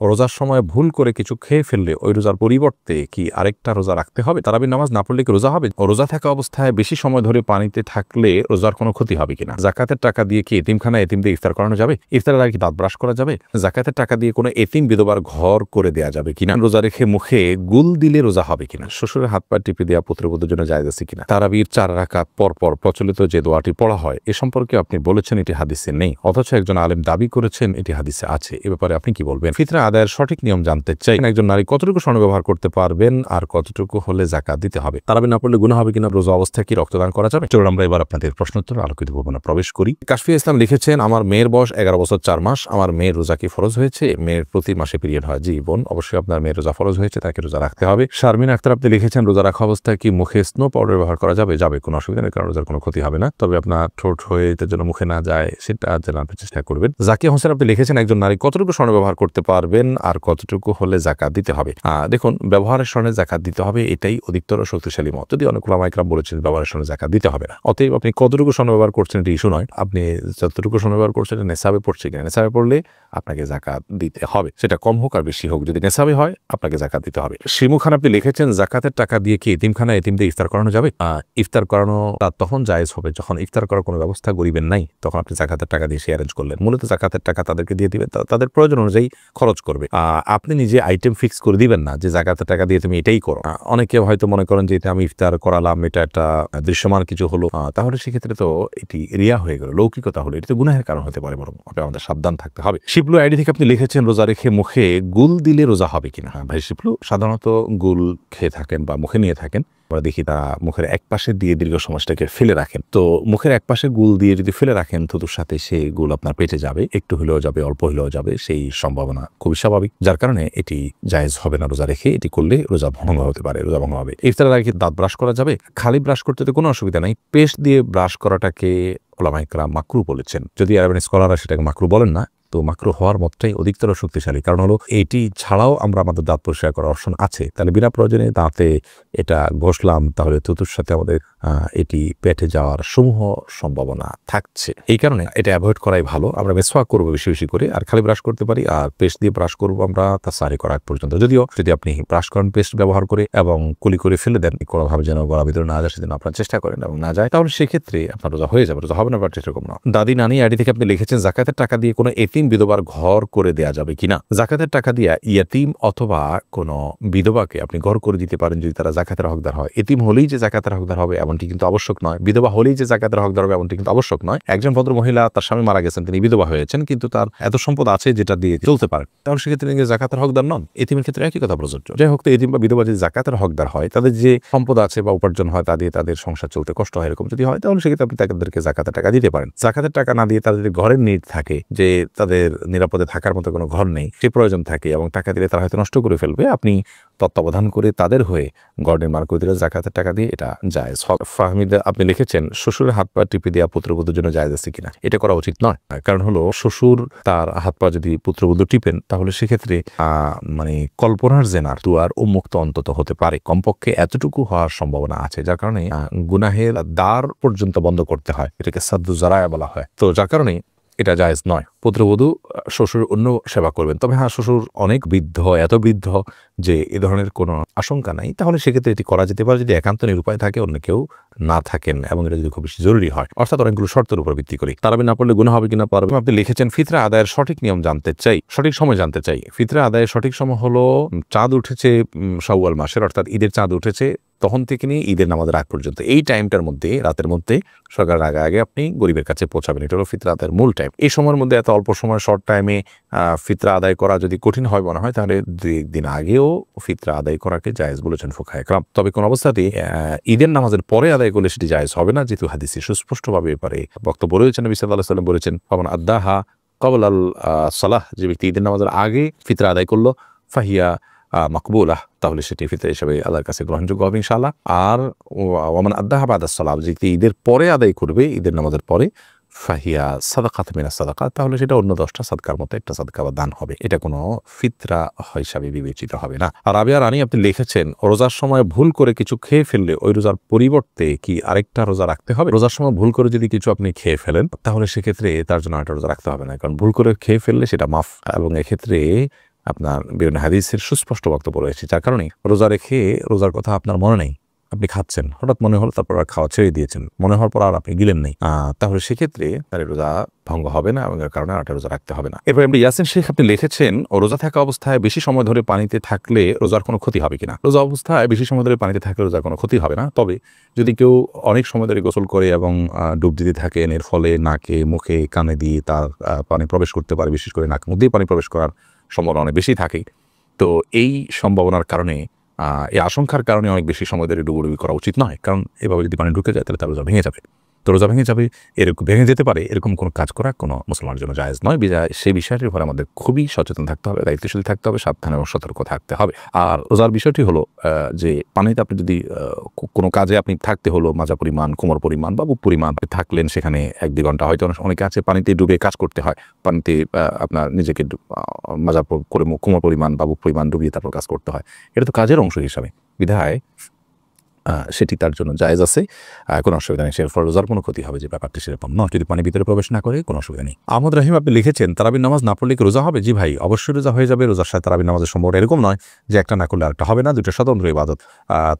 রোজার সময় ভুল করে কিছু খেয়ে ফেললে ওই রোজার পরিবর্তে কি আরেকটা রোজা রাখতে হবে? তারাবির নামাজ না পড়লে কি রোজা হবে? রোজা থাকা অবস্থায় বেশি সময় ধরে পানিতে থাকলে রোজার কোনো ক্ষতি হবে কিনা? জাকাতের টাকা দিয়ে কি এতিমখানায় এতিমদের ইফতার করানো যাবে? ইফতারের আগে কি দাঁত ব্রাশ করা যাবে? জাকাতের টাকা দিয়ে কোনো এতিম বিধবার ঘর করে দেয়া যাবে কিনা? রোজা রেখে মুখে গুল দিলে রোজা হবে কিনা? শ্বশুরের হাত পা টিপে দেওয়া পুত্রবধূর জন্য জায়েজ আছে কিনা? তারাবির 4 রাকাত পর পর প্রচলিত যে দোয়াটি পড়া হয় এ সম্পর্কে আপনি বলেছেন এটি হাদিসে নেই, অথচ একজন আলেম দাবি করেছেন এটি হাদিসে আছে। এ ব্যাপারে আপনি কি বলবেন? ফিতরা আদায়ের সঠিক নিয়ম জানতে চাই। একজন নারী কতটুকু স্বর্ণ ব্যবহার করতে পারবেন আর কতটুকু হলে জাকাত দিতে হবে? তারাবি না পড়লে গুনাহ হবে কিনা? রোজা অবস্থায় কি রক্তদান করা যাবে? চলুন আমরা এবার আপনাদের প্রশ্নোত্তর আলোকিত ভবনে প্রবেশ করি। কাশফি ইসলাম লিখেছেন, আমার মেয়ের বয়স 11 বছর 4 মাস। আমার মেয়ের রোজা কি ফরজ হয়েছে? মেয়ের প্রতি মাসে পিরিয়ড হয়। জি বোন, অবশ্যই আপনার মেয়ের রোজা ফরজ হয়েছে, তাকে রোজা রাখতে হবে। শারমিন আক্তার আপনি লিখেছেন, রোজা রাখা অবস্থায় কি মুখে স্নো পাউডার ব্যবহার করা যাবে? যাবে, কোনো অসুবিধা নেই, কারণ রোজার কোনো ক্ষতি হবে না। তবে আপনার ঠোঁট হয়ে এটার জন্য মুখে না যায় সেটা জানাতে চেষ্টা করবেন। জাকিয়া হোসেন আপনি লিখেছেন, একজন নারী কতটুকু স্বর্ণ ব্যবহার করতে পারবেন আর কতটুকু হলে জাকাত দিতে হবে? দেখুন, ব্যবহারের স্বর্ণে জাকাত দিতে হবে, এটাই অধিকতর শক্তিশালী মত। যদি অনেক ওলামা ইকরাম বলেছেন ব্যবহারের স্বর্ণে জাকাত দিতে হবে না। অতএব আপনি কতটুকু স্বর্ণ ব্যবহার করছেন এটি ইস্যু নয়, আপনি যতটুকু স্বর্ণ ব্যবহার করছেন নেশাবে পড়ছে কিনা। নেশাবে পড়লে আপনাকে জাকাত দিতে হবে, সেটা কম হোক আর বেশি হোক, যদি নেশাবে হয় আপনাকে জাকাত দিতে হবে। শিমু খান আপনি লিখেছেন, জাকাতের টাকা দিয়ে কি এতিমখানায় এতিমদের ইফতার করানো যাবে? ইফতার করানোটা তখন জায়েজ হবে যখন ইফতার করার কোনো ব্যবস্থা গরিবের নাই, তখন আপনি জাকাতের টাকা দিয়ে সে অ্যারেঞ্জ করলেন। মূলত জাকাতের টাকা তাদেরকে দিয়ে দিবেন, তাদের প্রয়োজন অনুযায়ী খরচ করবে। আপনি নিজে আইটেম ফিক্স করে দিবেন না যে জাকাতের টাকা দিয়ে তুমি এটাই করো। অনেকে হয়তো মনে করেন যে আমি ইফতার করালাম, এটা একটা দৃশ্যমান কিছু হলো, তাহলে সেক্ষেত্রে তো এটি রিয়া হয়ে গেল, লৌকিকতা হলো, এটি তো গুনাহের কারণ হতে পারে। বরং আমাদের সাবধান থাকতে হবে। শিপলু আইডি থেকে আপনি লিখেছেন, রোজা রেখে মুখে গুল দিলে রোজা হবে কিনা? ভাই শিপলু, সাধারণত গুল খেয়ে থাকেন বা মুখে নিয়ে থাকেন, আমরা দেখি তারা মুখের এক পাশে দিয়ে দীর্ঘ সময়টাকে ফেলে রাখেন। তো মুখের এক পাশে গুল দিয়ে যদি ফেলে রাখেন, থুতুর সাথে সেই গুল আপনার পেটে যাবে, একটু হলেও যাবে, অল্প হলেও যাবে, সেই সম্ভাবনা খুবই স্বাভাবিক, যার কারণে এটি জায়েজ হবে না। রোজা রেখে এটি করলে রোজা ভঙ্গ হতে পারে, রোজা ভঙ্গ হবে। ইফতারের আগে দাঁত ব্রাশ করা যাবে? খালি ব্রাশ করতে তো কোনো অসুবিধা নাই, পেস্ট দিয়ে ব্রাশ করাটাকে ওলামা ইকরাম মাকরু বলেছেন। যদি আরবেন স্কলাররা সেটাকে মাকরু বলেন না, তো মাকরু হওয়ার মতটাই অধিকতর শক্তিশালী। কারণ হলো এটি ছাড়াও আমরা আমাদের দাঁত পরিষ্কার করার অপশন আছে, তাহলে বিনা প্রয়োজনে দাঁতে এটা ঘষলাম, তাহলে থুতুর সাথে আমাদের এটি পেটে যাওয়ার সমূহ সম্ভাবনা থাকছে। এই কারণে এটা অ্যাভয়েড করাই ভালো। আমরা মেসওয়াক করবো বেশি বেশি করে, আর খালি ব্রাশ করতে পারি, আর পেস্ট দিয়ে ব্রাশ করবো আমরা তার সারি করার পর্যন্ত। যদিও যদি আপনি ব্রাশ করেন পেস্ট ব্যবহার করে এবং কুলি করে ফেলে দেন, কোনোভাবে যেন গলা ভিতরে না যায় সেজন্য আপনার চেষ্টা করেন, এবং না যায় তাহলে সেক্ষেত্রে আপনার রোজা হয়ে যাবে, রোজা হবে না ব্যাপারটা সেরকম না। দাদি নানি আইডি থেকে আপনি লিখেছেন, জাকাতের টাকা দিয়ে কোনো এতিম বিধবার ঘর করে দেয়া যাবে কিনা? জাকাতের টাকা দিয়ে ইয়াতিম অথবা কোনো বিধবাকে আপনি ঘর করে দিতে পারেন যদি তারা জাকাতের হকদার হয়। এতিম হলেই যে জাকাতের হকদার হবে এমনটি কিন্তু আবশ্যক নয়, বিধবা হলেই যে জাকাতের হকদার হবে এমনটি কিন্তু আবশ্যক নয়। একজন ভদ্র মহিলা, তার স্বামী মারা গেছেন, তিনি বিধবা হয়েছেন, কিন্তু তার এত সম্পদ আছে যেটা দিয়ে চলতে পারে, তাহলে সেক্ষেত্রে তিনি জাকাতের হকদার নন। এতিমের ক্ষেত্রে একই কথা প্রযোজ্য। যাই হোক, তো এতিম বা বিধবা যদি জাকাতের হকদার হয়, তাদের যে সম্পদ আছে বা উপার্জন হয় তা দিয়ে তাদের সংসার চলতে কষ্ট হয়, এরকম যদি হয়, তাহলে সেক্ষেত্রে আপনি তাদেরকে জাকাতের টাকা দিতে পারেন। জাকাতের টাকা না দিয়ে তাদের ঘরের নিড থাকে, যে তাদের নিরাপদে থাকার মতো কোনো ঘর নেই, সে প্রয়োজন থাকে, এবং টাকা দিলে তারা হয়তো নষ্ট করে ফেলবে, আপনি তত্ত্বাবধান করে তাদের হয়ে ঘর নির্মাণ করে দিলে জাকাতের টাকা দিয়ে এটা জায়েজ। ফাহমিদা আপনি লিখেছেন, শ্বশুরের হাত পা টিপে দেওয়া পুত্রবধূর জন্য জায়েজ আছে কিনা? এটা করা উচিত নয়, কারণ হলো শ্বশুর তার হাত পা যদি পুত্রবধূ টিপেন, তাহলে সেক্ষেত্রে মানে কল্পনার জেনার দুয়ার উন্মুক্ত অন্তত হতে পারে, কমপক্ষে এতটুকু হওয়ার সম্ভাবনা আছে, যার কারণে গুনাহের দ্বার পর্যন্ত বন্ধ করতে হয়, এটাকে সাদ্দু জারায়া বলা হয়। তো যার কারণে এটা জায়েজ নয়। পুত্রবধূ শ্বশুর অন্য সেবা করবেন, তবে হ্যাঁ, শ্বশুর অনেক বৃদ্ধ, এত বৃদ্ধ যে এ ধরনের কোনো আশঙ্কা নাই, তাহলে সেক্ষেত্রে এটি করা যেতে পারে যদি একান্ত নিরুপায় থাকে, অন্য কেউ না থাকেন, এবং এটা যদি খুব বেশি জরুরি হয়, অর্থাৎ অনেকগুলো শর্তের উপর ভিত্তি করে। তারাবি না পড়লে গুনাহ হবে কিনা পারবে। আপনি লিখেছেন, ফিতরা আদায়ের সঠিক নিয়ম জানতে চাই, সঠিক সময় জানতে চাই। ফিতরা আদায়ের সঠিক সময় হলো চাঁদ উঠেছে শাওয়াল মাসের, অর্থাৎ ঈদের চাঁদ উঠেছে তখন থেকে নিয়ে ঈদের নামাজের আগ পর্যন্ত, এই টাইমটার মধ্যে, রাতের মধ্যে, সকালের আগে আগে আপনি গরিবের কাছে পৌঁছাবেন। এটা হলো ফিতরা আদায়ের মূল টাইম। এই সময়ের মধ্যে এত অল্প সময়, শর্ট টাইমে ফিতরা আদায় করা যদি কঠিন হয় মনে হয়, তাহলে 2 দিন আগেও ফিতরা আদায় করাকে জায়েজ বলেছেন ফুকাহায়ে কেরাম। তবে কোন অবস্থাতেই ঈদের নামাজের পরে আদায় করলে সেটি জায়েজ হবে না, যেহেতু হাদিসে সুস্পষ্টভাবে এবারে বক্তব্য রয়েছেন। নবী সাল্লাল্লাহু আলাইহি ওয়াসাল্লাম বলেছেন, ফামান আদ্দাহা ক্বাবলা আল সালাহ, যে ব্যক্তি ঈদের নামাজের আগে ফিতরা আদায় করলো, ফাহিয়া মাকবুলাহ, তাহলে সেটি ফিতরা হিসেবে আল্লাহর কাছে গ্রহণযোগ্য হবে ইনশাআল্লাহ। আর ওয়ামান আদ্দাহা বাদা সালাম, যে ঈদের পরে আদায় করবে, ঈদের নামাজের পরে, ফাহিয়া সাদাকাত মিনাস সাদাকাত, তাহলে সেটা অন্য 10টা সাদকার মতো একটা সাদকা বা দান হবে, এটা কোনো ফিতরা হিসাবে বিবেচিত হবে না। আর রাবিয়া রানী আপনি লিখেছেন, রোজার সময় ভুল করে কিছু খেয়ে ফেললে ওই রোজার পরিবর্তে কি আরেকটা রোজা রাখতে হবে? রোজার সময় ভুল করে যদি কিছু আপনি খেয়ে ফেলেন, তাহলে সেক্ষেত্রে তার জন্য একটা রোজা রাখতে হবে না, কারণ ভুল করে খেয়ে ফেললে সেটা মাফ, এবং এক্ষেত্রে আপনার বিভিন্ন হাদিসের সুস্পষ্ট বক্তব্য রয়েছে, যার কারণে রোজা রেখে রোজার কথা আপনার মনে নেই, আপনি খাচ্ছেন, হঠাৎ মনে হলো, তারপর আর খাওয়া ছেড়ে দিয়েছেন, মনে হওয়ার পর আর আপনি গিলেন নেই, তাহলে সেক্ষেত্রে তার রোজা ভঙ্গ হবে না এবং এর কারণে আরেকটা রোজা রাখতে হবে না। এরপর আপনি ইয়াসিন শেখ আপনি লিখেছেন, রোজা থাকা অবস্থায় বেশি সময় ধরে পানিতে থাকলে রোজার কোনো ক্ষতি হবে কিনা। রোজা অবস্থায় বেশি সময় ধরে পানিতে থাকলে রোজার কোনো ক্ষতি হবে না, তবে যদি কেউ অনেক সময় ধরে গোসল করে এবং ডুব দিতে থাকেন, এর ফলে নাকে, মুখে, কানে দিয়ে তার পানি প্রবেশ করতে পারে, বিশেষ করে নাক মুখ দিয়ে পানি প্রবেশ করার সম্ভাবনা অনেক বেশি থাকে। তো এই সম্ভাবনার কারণে, এই আশঙ্কার কারণে অনেক বেশি সময় ধরে ডুবুডুবি করা উচিত নয়, কারণ এভাবে যদি পানি ঢুকে যায় তাহলে তার রোজা ভেঙে যাবে। তো রোজা ভেঙে যাবে, এরকম ভেঙে যেতে পারে, এরকম কোনো কাজ করা কোনো মুসলমানের জন্য জায়েজ নয়। সেই বিষয়টির উপরে আমাদের খুবই সচেতন থাকতে হবে, দায়িত্বশীল থাকতে হবে, সাবধান এবং সতর্ক থাকতে হবে। আর রোজার বিষয়টি হলো যে পানিতে আপনি যদি কোনো কাজে আপনি থাকতে হলো, মাজা পরিমাণ, কোমর পরিমাণ বা বুক পরিমাণ থাকলেন, সেখানে 1-2 ঘন্টা, হয়তো অনেকে আছে পানিতে ডুবে কাজ করতে হয়, পানিতে আপনার নিজেকে মাজা করে কোমর পরিমাণ বা বুক পরিমাণ ডুবিয়ে তারপর কাজ করতে হয়, এটা তো কাজের অংশ হিসাবে, বিধায় সেটি তার জন্য জায়েজ আছে, কোনো অসুবিধা নেই। সেরপর রোজার কোনো ক্ষতি হবে যে ব্যাপারটি সেরকম নয়, যদি পানি ভিতরে প্রবেশ না করে কোনো অসুবিধা নেই। আহমদ রাহিম আপনি লিখেছেন, তারাবির নামাজ না পড়লে কি রোজা হবে? জি ভাই, অবশ্যই রোজা হয়ে যাবে। রোজার সাথে তারাবির নামাজের সম্পর্ক এরকম নয় যে একটা না করলে আরেকটা হবে না, দুটো স্বতন্ত্র ইবাদত।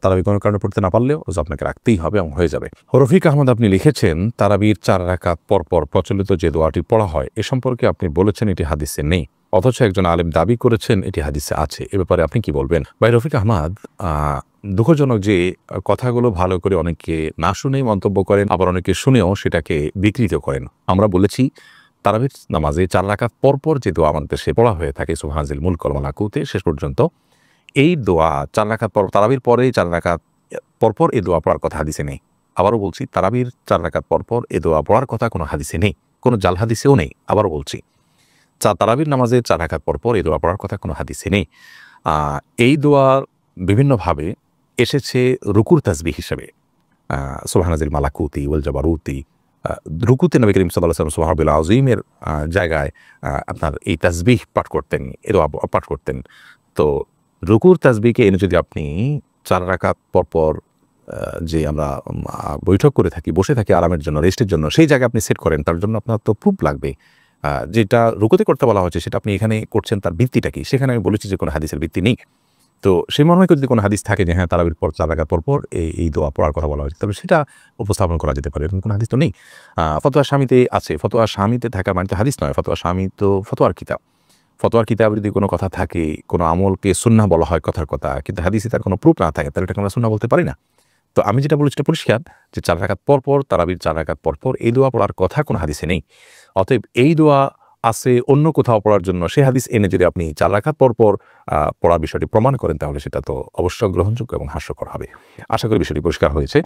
তারাবি কোনো কারণে পড়তে না পারলেও রোজা আপনাকে রাখতেই হবে এবং হয়ে যাবে। রফিক আহমদ আপনি লিখেছেন, তারাবির 4 রাকাত পরপর প্রচলিত যে দোয়াটি পড়া হয় এ সম্পর্কে আপনি বলেছেন এটি হাদিসে নেই, অথচ একজন আলেম দাবি করেছেন এটি হাদিসে আছে, এ ব্যাপারে আপনি কি বলবেন? ভাই রফিক আহমদ, দুঃখজনক যে কথাগুলো ভালো করে অনেকে না শুনেই মন্তব্য করেন, আবার অনেকে শুনেও সেটাকে বিকৃত করেন। আমরা বলেছি তারাবির নামাজে 4 রাকাত পরপর যে দোয়া আমাদের দেশে পড়া হয়ে থাকে, সুবহানাল মুলক ওয়াল মালাকুতে শেষ পর্যন্ত, এই দোয়া 4 রাকাত পর, তারাবির পরে 4 রাকাত পরপর এই দোয়া পড়ার কথা হাদিসে নেই। আবারও বলছি, তারাবির 4 রাকাত পরপর এই দোয়া পড়ার কথা কোনো হাদিসে নেই, কোনো জাল হাদিসেও নেই। আবারও বলছি, তারাবির নামাজে 4 রাকাত পরপর এই দোয়া পড়ার কথা কোনো হাদিসে নেই। এই দোয়া বিভিন্নভাবে এসেছে রুকুর তাসবিহ হিসেবে, সুবহানাল মালাকুতি ওয়াল জাবারুতি। রুকুতে নবী করিম সাল্লাল্লাহু আলাইহি ওয়াসাল্লাম সুবহানাল আযীমের জায়গায় আপনার এই তাসবিহ পাঠ করতেন, এই দোয়া পাঠ করতেন। তো রুকুর তাসবিহকে এনে যদি আপনি 4 রাকাত পরপর যে আমরা বৈঠক করে থাকি, বসে থাকি আরামের জন্য, রেস্টের জন্য, সেই জায়গায় আপনি সেট করেন, তার জন্য আপনার তো প্রুফ লাগবে। যেটা রুকুতে করতে বলা হচ্ছে সেটা আপনি এখানে করছেন, তার ভিত্তিটা কি? সেখানে আমি বলেছি যে কোনো হাদিসের ভিত্তি নেই। তো সেই মর্মে যদি কোনো হাদিস থাকে যে হ্যাঁ তারাবির পর 4 রাকাত পরপর এই দোয়া পড়ার কথা বলা হয়েছে, তবে সেটা উপস্থাপন করা যেতে পারে, এরকম কোনো হাদিস তো নেই। ফতোয়া শামিতে আছে, ফতোয়া শামিতে থাকা মানে তো হাদিস নয়, ফতোয়া শামি তো ফতোয়ার কিতাব। ফতোয়ার কিতাবে যদি কোনো কথা থাকে, কোনো আমলকে সুন্নাহ বলা হয় কথার কথা, কিন্তু হাদিসে তার কোনো প্রুফ না থাকে, তাহলে এটাকে আমরা সুন্নাহ বলতে পারি না। তো আমি যেটা বলেছি এটা পরিষ্কার যে 4 রাকাত পরপর, তারাবির 4 রাকাত পরপর এই দোয়া পড়ার কথা কোনো হাদিসে নেই। অতএব এই দোয়া আছে অন্য কোথাও পড়ার জন্য, সে হাদিস এনে যদি আপনি 4 রাকাত পরপর পড়ার বিষয়টি প্রমাণ করেন, তাহলে সেটা তো অবশ্যই গ্রহণযোগ্য এবং হাস্যকর হবে। আশা করি বিষয়টি পরিষ্কার হয়েছে।